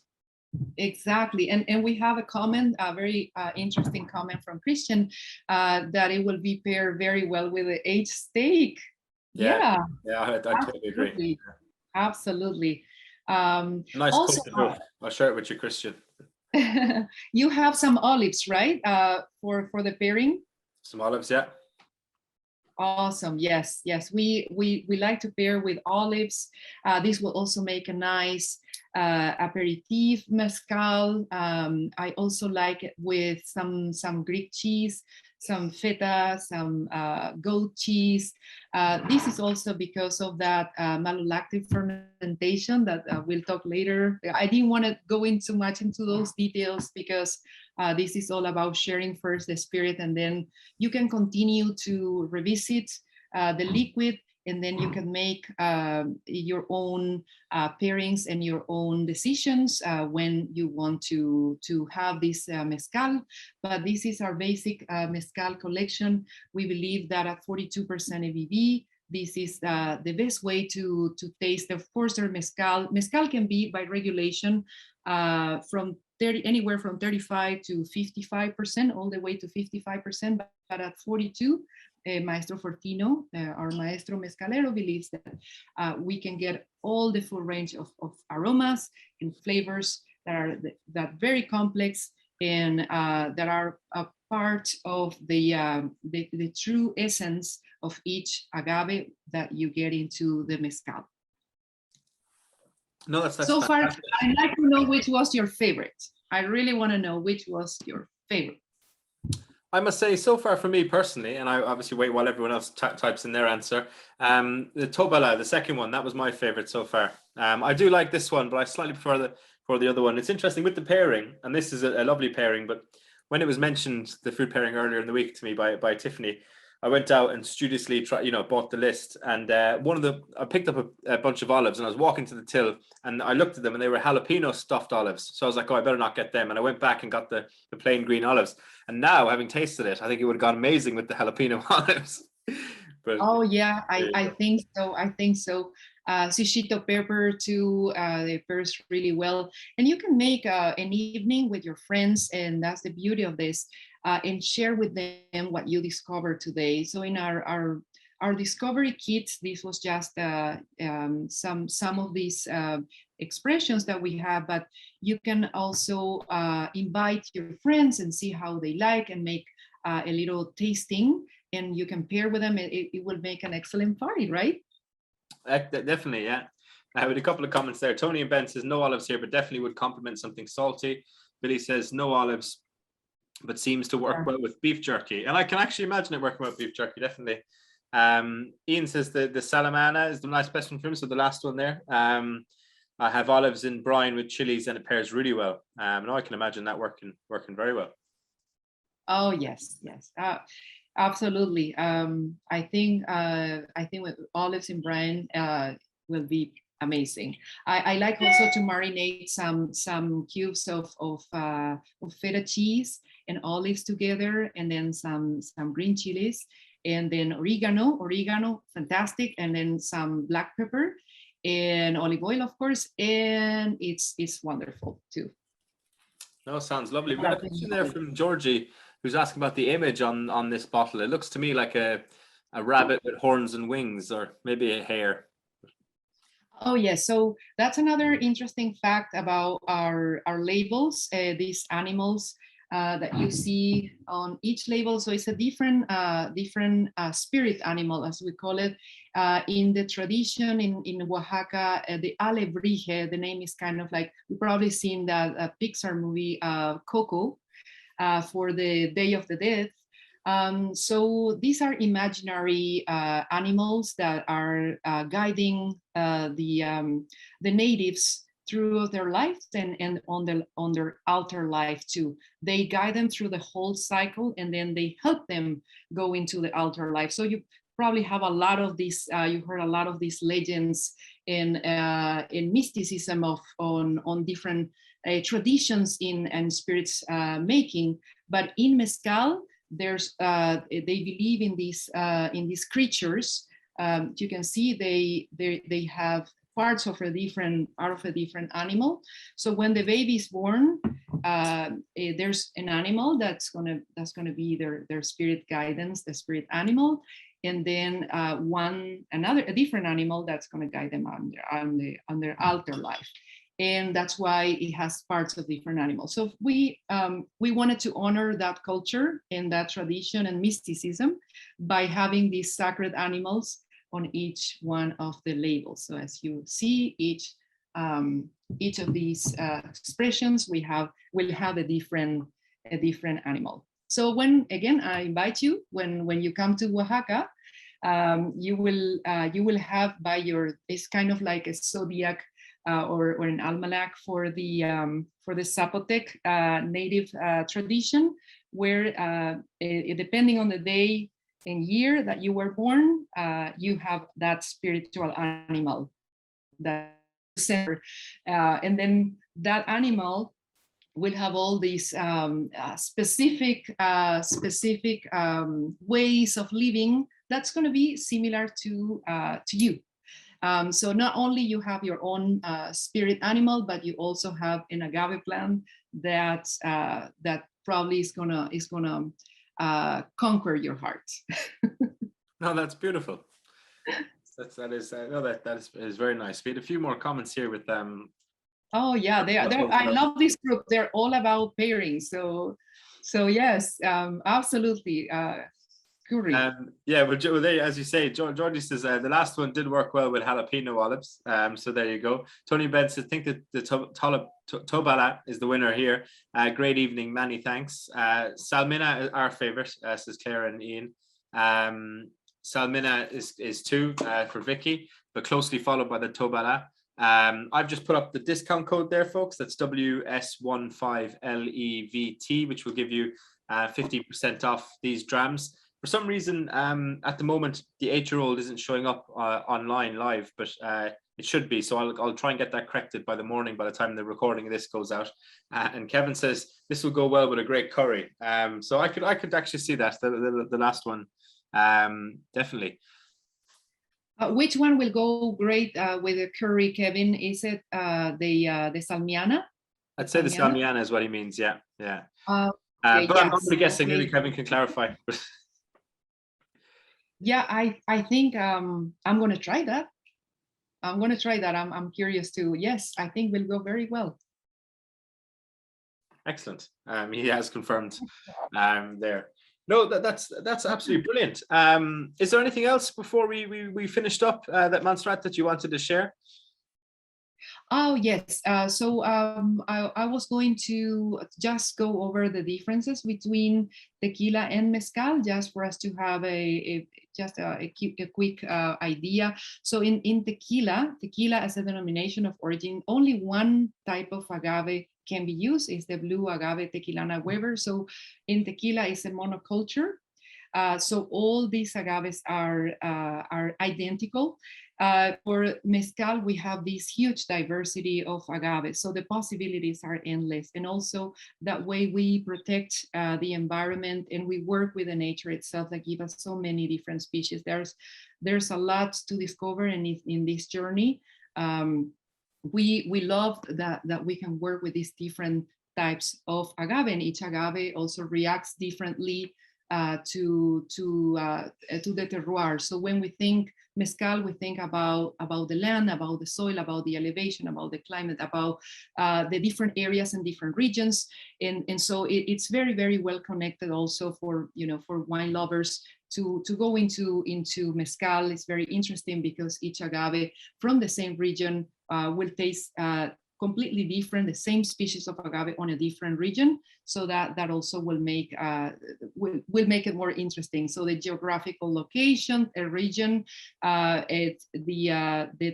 Exactly. And we have a comment, a very interesting comment from Christian, that it will be paired very well with the aged steak. Yeah, Yeah, yeah, I totally agree. absolutely. Absolutely. Nice Also, coat de boeuf. I'll share it with you, Christian. you have some olives, right? For the pairing. Some olives, yeah. Awesome. Yes, yes. We like to pair with olives. This will also make a nice aperitif mezcal. I also like it with some Greek cheese, some feta, some goat cheese. This is also because of that malolactic fermentation that we'll talk later. I didn't want to go into much into those details because this is all about sharing first the spirit, and then you can continue to revisit the liquid, and then you can make your own pairings and your own decisions when you want to have this mezcal. But this is our basic mezcal collection. We believe that at 42% ABV, this is the best way to taste. Of course, our mezcal can be by regulation from anywhere from 35 to 55%, all the way to 55%, but at 42, Maestro Fortino, our Maestro Mezcalero, believes that we can get all the full range of aromas and flavors that are that very complex and that are a part of the true essence of each agave that you get into the mezcal. No, that's so fantastic. far, I'd like to know which was your favorite. I really want to know which was your favorite. I must say, so far for me personally, and I obviously wait while everyone else types in their answer, the Tobala, the second one, that was my favorite so far. I do like this one, but I slightly prefer the other one. It's interesting with the pairing, and this is a lovely pairing, but when it was mentioned, the food pairing earlier in the week to me by Tiffany, I went out and studiously bought the list, and I picked up a bunch of olives, and I was walking to the till, and I looked at them, and they were jalapeno stuffed olives. So I was like, oh, I better not get them. And I went back and got the plain green olives. And now, having tasted it, I think it would have gone amazing with the jalapeno olives. But oh yeah, I think so. I think so. Shishito pepper too. They pairs really well, and you can make an evening with your friends, and that's the beauty of this. And share with them what you discovered today. So in our discovery kits, this was just some of these expressions that we have, but you can also invite your friends and see how they like and make a little tasting, and you can pair with them. It will make an excellent party, right? Definitely, yeah. With a couple of comments there. Tony and Ben says no olives here, but definitely would complement something salty. Billy says no olives, but seems to work well with beef jerky. And I can actually imagine it working well with beef jerky, definitely. Ian says the Salamana is the nice best one for him, so the last one there. I have olives in brine with chilies, and it pairs really well. Now I can imagine that working very well. Oh yes, absolutely. I think with olives in brine will be amazing. I like also to marinate some cubes of feta cheese and olives together, and then some green chilies, and then oregano, fantastic, and then some black pepper and olive oil, of course, and it's wonderful too. No, sounds lovely. We got a question there from Georgie, who's asking about the image on this bottle. It looks to me like a rabbit with horns and wings, or maybe a hare. Oh yes, so that's another interesting fact about our labels. These animals that you see on each label. So it's a different spirit animal, as we call it. In the tradition in Oaxaca, the alebrije, the name is kind of like, you've probably seen that Pixar movie, Coco, for the Day of the Dead. So these are imaginary animals that are guiding the natives through their lives and on their altar life too. They guide them through the whole cycle, and then they help them go into the altar life. So you probably have a lot of these. You heard a lot of these legends in mysticism on different traditions in spirits making. But in mezcal, there's they believe in these creatures. You can see they have parts of a different animal. So when the baby is born, there's an animal that's gonna be their spirit guidance, the spirit animal, and then a different animal that's gonna guide them on their altar life. And that's why it has parts of different animals. So we wanted to honor that culture and that tradition and mysticism by having these sacred animals on each one of the labels. So as you see, each of these expressions will have a different animal. So again, I invite you when you come to Oaxaca, you will have it's kind of like a zodiac or an almanac for the Zapotec native tradition, where depending on the day and year that you were born, you have that spiritual animal that and then that animal will have all these specific ways of living that's going to be similar to you. So not only you have your own spirit animal, but you also have an agave plant that probably is gonna conquer your heart. No, that's beautiful. That is very nice. We had a few more comments here with them. Oh yeah, I love this group. They're all about pairing. So yes, absolutely. Yeah, well, there, as you say, Georgie says the last one did work well with jalapeno olives. So there you go. Tony Ben says, think that the Tobala is the winner here. Great evening, many thanks. Salmina, our favorite, says Claire and Ian. Salmina is 2 for Vicky, but closely followed by the Tobala. I've just put up the discount code there, folks. That's WS15LEVT, which will give you 50% off these drams. For some reason, at the moment, the 8-year-old isn't showing up online live, but it should be. So I'll try and get that corrected by the morning, by the time the recording of this goes out. And Kevin says this will go well with a great curry. So I could actually see that the last one, definitely. Which one will go great with a curry, Kevin? Is it the salmiana? I'd say the salmiana is what he means. Yeah. Okay, but I'm only guessing. Maybe Kevin can clarify. Yeah, I think I'm going to try that. I'm curious too. Yes, I think will go very well. Excellent. He has confirmed there. No, that's absolutely brilliant. Is there anything else before we finished up that Montserrat that you wanted to share? Oh yes. So I was going to just go over the differences between tequila and mezcal, just for us to have a quick idea. So in tequila as a denomination of origin, only one type of agave can be used, is the blue agave Tequilana Weber. So in tequila is a monoculture. So all these agaves are identical. For mezcal, we have this huge diversity of agaves, so the possibilities are endless. And also that way we protect the environment, and we work with the nature itself that give us so many different species. There's a lot to discover in this journey. We love that we can work with these different types of agave, and each agave also reacts differently to the terroir. So when we think mezcal, we think about the land, about the soil, about the elevation, about the climate, about the different areas and different regions, and so it's very, very well connected also for wine lovers to go into mezcal. It's very interesting because each agave from the same region will taste completely different, the same species of agave on a different region. So that also will make it more interesting. So the geographical location, a region, the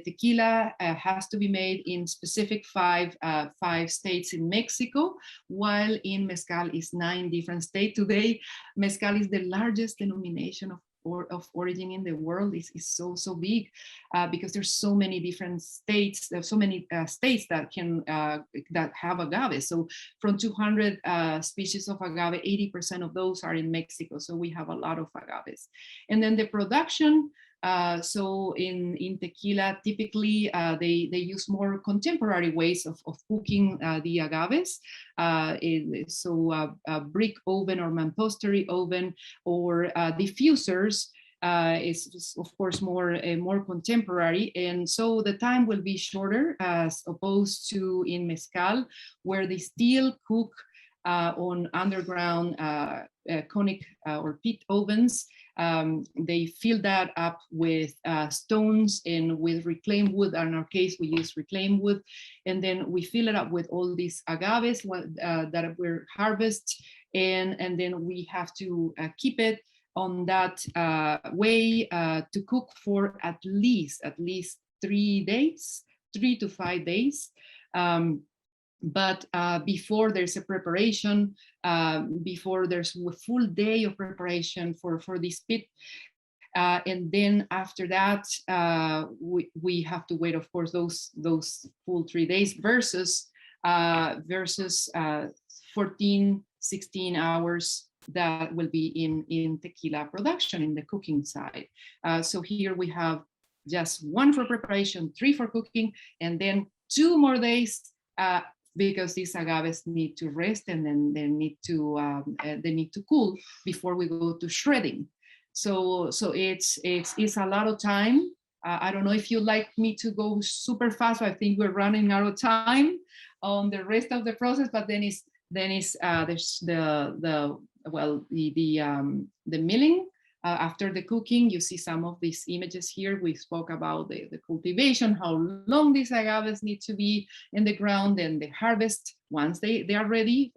tequila has to be made in specific five states in Mexico, while in mezcal is 9 different states. Today, mezcal is the largest denomination of origin in the world. Is so big because there's so many different states. There's so many states that have agave. So from 200 species of agave, 80% of those are in Mexico. So we have a lot of agaves. And then the production So in tequila, typically they use more contemporary ways of cooking the agaves. So a brick oven or mampostery oven or diffusers is of course more contemporary, and so the time will be shorter as opposed to in mezcal, where they still cook on underground conic or pit ovens. They fill that up with stones and with reclaimed wood. In our case, we use reclaimed wood, and then we fill it up with all these agaves that were harvested, and then we have to keep it on that way to cook for at least 3 days, 3 to 5 days. But before there's a preparation, before there's a full day of preparation for this pit, and then after that, we have to wait, of course, those full 3 days versus 14, 16 hours that will be in tequila production, in the cooking side. So here we have just 1 for preparation, 3 for cooking, and then 2 more days because these agaves need to rest, and then they need to cool before we go to shredding. So it's a lot of time. I don't know if you'd like me to go super fast. I think we're running out of time on the rest of the process, but then there's the milling. After the cooking, you see some of these images here. We spoke about the cultivation, how long these agaves need to be in the ground, and the harvest once they are ready.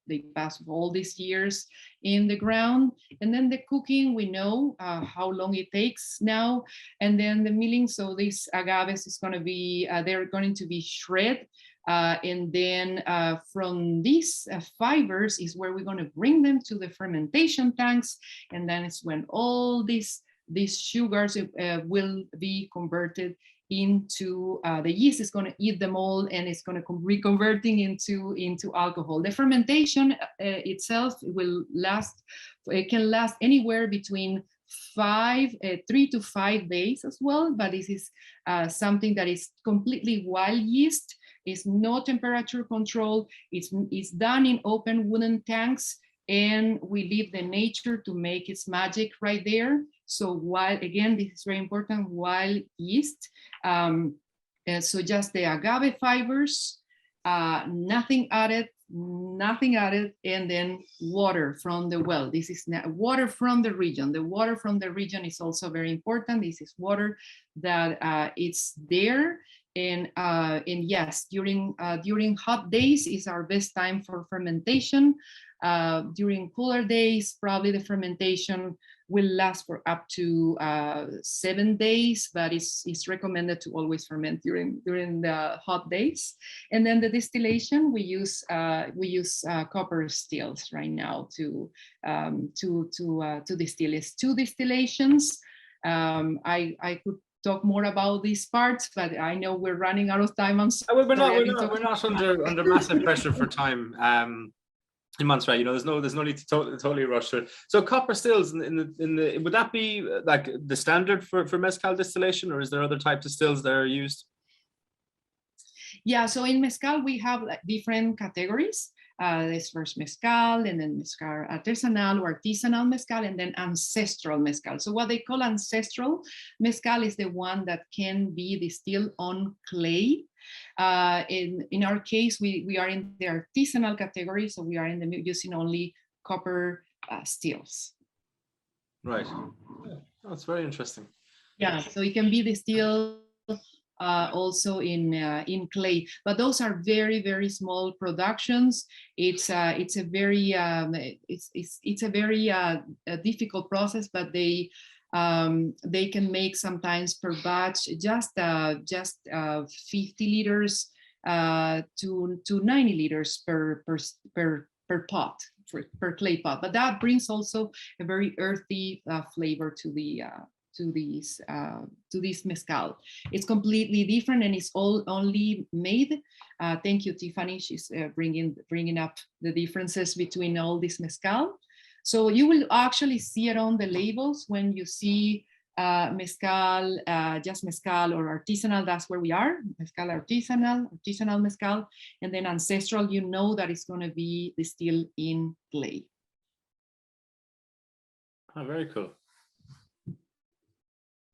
They pass all these years in the ground, and then the cooking, we know how long it takes now, and then the milling. So these agaves is going to be they're going to be shredded. And then from these fibers is where we're going to bring them to the fermentation tanks, and then it's when all these sugars will be converted into the yeast is going to eat them all, and it's going to reconverting into alcohol. The fermentation itself will last. It can last anywhere between 3 to 5 days as well, but this is something that is completely wild yeast. It's no temperature control. It's done in open wooden tanks, and we leave the nature to make its magic right there. So wild, again, this is very important, wild yeast. And so just the agave fibers, nothing added, and then water from the well. This is water from the region. The water from the region is also very important. This is water that it's there. And yes, during hot days is our best time for fermentation. During cooler days, probably the fermentation will last for up to 7 days, but it's recommended to always ferment during the hot days. And then the distillation, we use copper stills right now to distill. It's 2 distillations. I could talk more about these parts, but I know we're running out of time. I'm sorry. We're not under massive pressure for time. In Montserrat, there's no need to totally rush through it. So copper stills would that be like the standard for mezcal distillation, or is there other types of stills that are used? Yeah, so in mezcal we have different categories. There's first mezcal, and then mezcal artisanal or artisanal mezcal, and then ancestral mezcal. So what they call ancestral mezcal is the one that can be distilled on clay. In our case, we are in the artisanal category, so we are using only copper stills. Right. That's very interesting. Yeah, so it can be distilled also in clay, but those are very, very small productions. It's a very difficult process, but they can make sometimes per batch just 50 liters to 90 liters per pot, per clay pot. But that brings also a very earthy flavor to this mezcal. It's completely different, and it's all only made. Thank you, Tiffany. She's bringing up the differences between all this mezcal. So you will actually see it on the labels when you see mezcal, just mezcal or artisanal, that's where we are. Mezcal artisanal mezcal, and then ancestral, you know that it's going to be distilled in clay. Oh, very cool.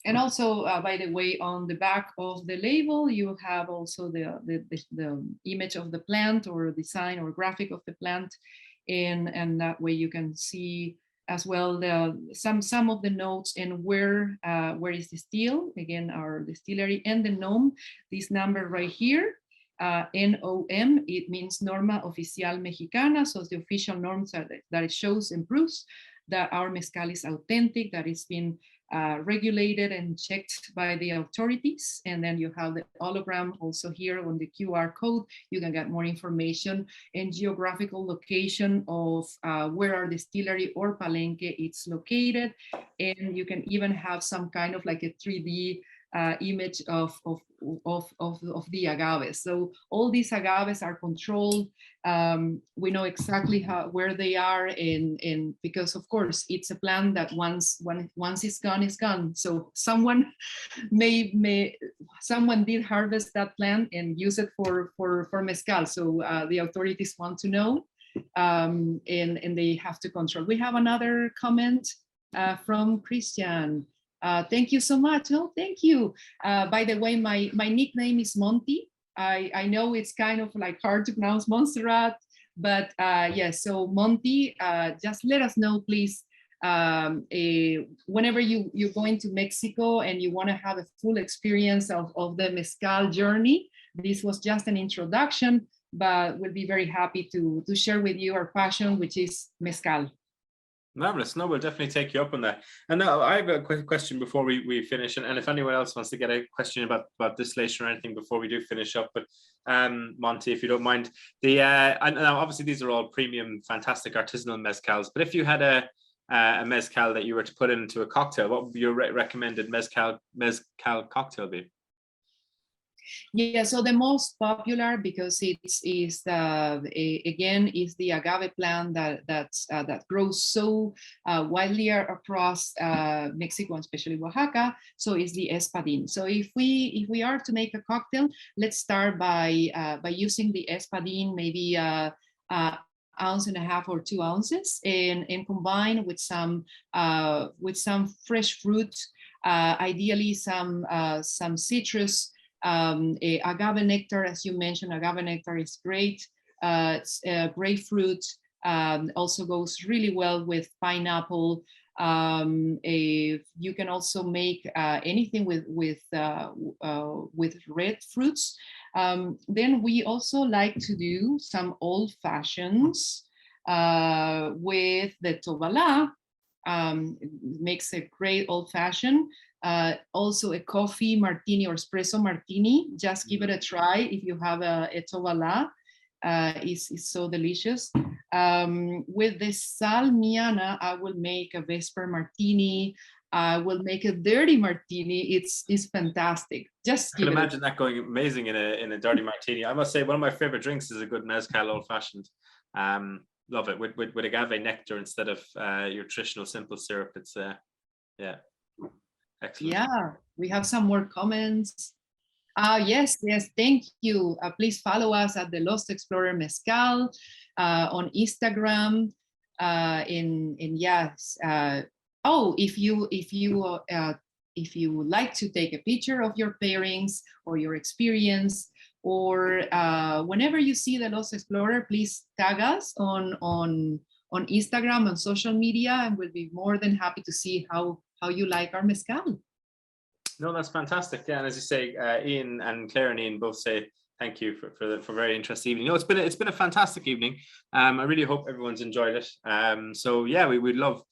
And also, by the way, on the back of the label, you have also the image of the plant or design or graphic of the plant, and that way you can see as well some of the notes and where is the still, again, our distillery, and the NOM, this number right here, NOM, it means Norma Oficial Mexicana, so it's the official norms that it shows and proves that our mezcal is authentic, that it's been regulated and checked by the authorities. And then you have the hologram also here on the QR code. You can get more information and geographical location of where our distillery or palenque it's located. And you can even have some kind of like a 3D image of the agaves. So all these agaves are controlled. We know exactly where they are, and because of course it's a plant that once it's gone, it's gone. So someone someone did harvest that plant and use it for mezcal. So the authorities want to know, and they have to control. We have another comment from Christian. Thank you so much. Oh, thank you. By the way, my nickname is Monty. I know it's kind of like hard to pronounce Montserrat, but yes, so Monty, just let us know, please, whenever you're going to Mexico and you want to have a full experience of the mezcal journey. This was just an introduction, but we'll be very happy to share with you our passion, which is mezcal. Marvelous. No, we'll definitely take you up on that. And now I have a quick question before we finish. And if anyone else wants to get a question about distillation or anything before we do finish up, but Monty, if you don't mind, and now obviously these are all premium, fantastic artisanal mezcals. But if you had a mezcal that you were to put into a cocktail, what would your recommended mezcal cocktail be? Yeah, so the most popular, because again is the agave plant that grows so widely across Mexico, and especially Oaxaca. So it's the espadín. So if we are to make a cocktail, let's start by using the espadín, maybe ounce and a half or 2 ounces, and combine with some fresh fruit, ideally some citrus. Agave nectar, as you mentioned, agave nectar is great. Grapefruit also goes really well with pineapple. You can also make anything with red fruits. Then we also like to do some old fashions with the tovala. Makes a great old fashioned. Also a coffee martini or espresso martini. Just give it a try if you have a tovala. It's so delicious. With the salmiana, I will make a vesper martini. I will make a dirty martini. It's fantastic. Just I can imagine that going amazing in a dirty martini. I must say, one of my favorite drinks is a good mezcal old fashioned. Love it with agave nectar instead of your traditional simple syrup. It's yeah. Excellent. Yeah, we have some more comments. Yes, thank you. Please follow us at the Lost Explorer Mezcal on Instagram. Yes. If you would like to take a picture of your pairings or your experience, or whenever you see the Lost Explorer, please tag us on Instagram and social media, and we'll be more than happy to see how you like our mezcal. No, that's fantastic. Yeah, and as you say, Ian and Claire and Ian both say thank you for a very interesting evening. No, it's been a fantastic evening. I really hope everyone's enjoyed it. So yeah, we'd love,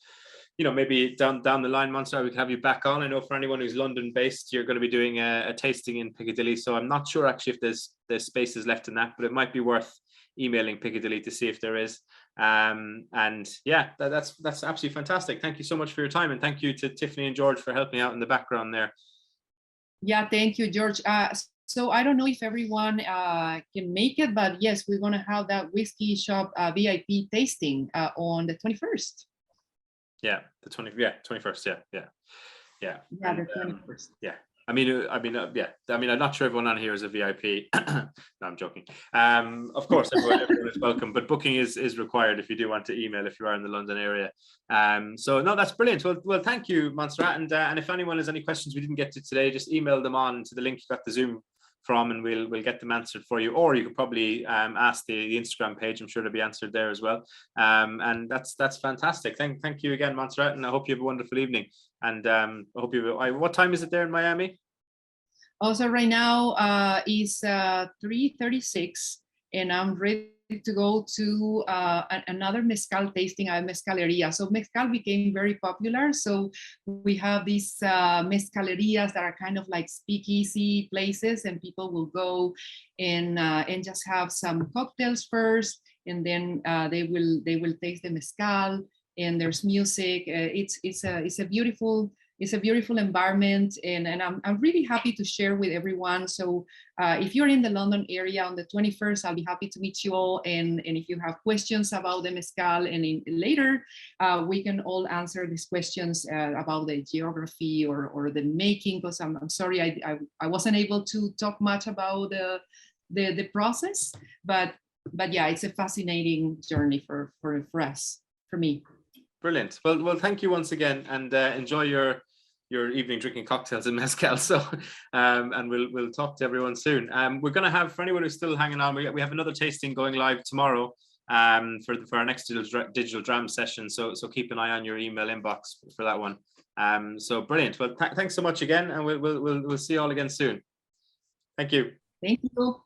maybe down the line, Montserrat, we can have you back on. I know for anyone who's London based, you're going to be doing a tasting in Piccadilly. So I'm not sure actually if there's spaces left in that, but it might be worth emailing Piccadilly to see if there is. And yeah, that's absolutely fantastic. Thank you so much for your time, and thank you to Tiffany and George for helping out in the background there. Yeah, thank you, George. So I don't know if everyone can make it, but yes, we're going to have that whiskey shop VIP tasting on the 21st. Yeah, 21st. Yeah. Yeah. Yeah, And, the 21st. yeah. I mean, yeah. I mean, I'm not sure everyone on here is a VIP. No, I'm joking. Of course, everyone is welcome, but booking is required if you do want to email if you are in the London area. So no, that's brilliant. Well, thank you, Montserrat. And if anyone has any questions we didn't get to today, just email them on to the link you got the Zoom from, and we'll get them answered for you. Or you could probably ask the Instagram page. I'm sure they'll be answered there as well. And that's fantastic. Thank you again, Montserrat, and I hope you have a wonderful evening. And I hope you. What time is it there in Miami? Also, right now is 3:36, and I'm ready to go to another mezcal tasting at Mezcaleria. So mezcal became very popular. So we have these mezcalerias that are kind of like speakeasy places, and people will go and just have some cocktails first, and then they will taste the mezcal. And there's music. It's a beautiful environment, and I'm really happy to share with everyone. So if you're in the London area on the 21st, I'll be happy to meet you all. And if you have questions about the mezcal, and later we can all answer these questions about the geography or the making, because I'm sorry I wasn't able to talk much about the process, but yeah, it's a fascinating journey for us, for me. Brilliant. Well, thank you once again, and enjoy your evening drinking cocktails and mezcal. So, and we'll talk to everyone soon. We're going to have, for anyone who's still hanging on, we have another tasting going live tomorrow for our next digital dram session. So keep an eye on your email inbox for that one. So brilliant. Well, thanks so much again, and we'll see you all again soon. Thank you. Thank you.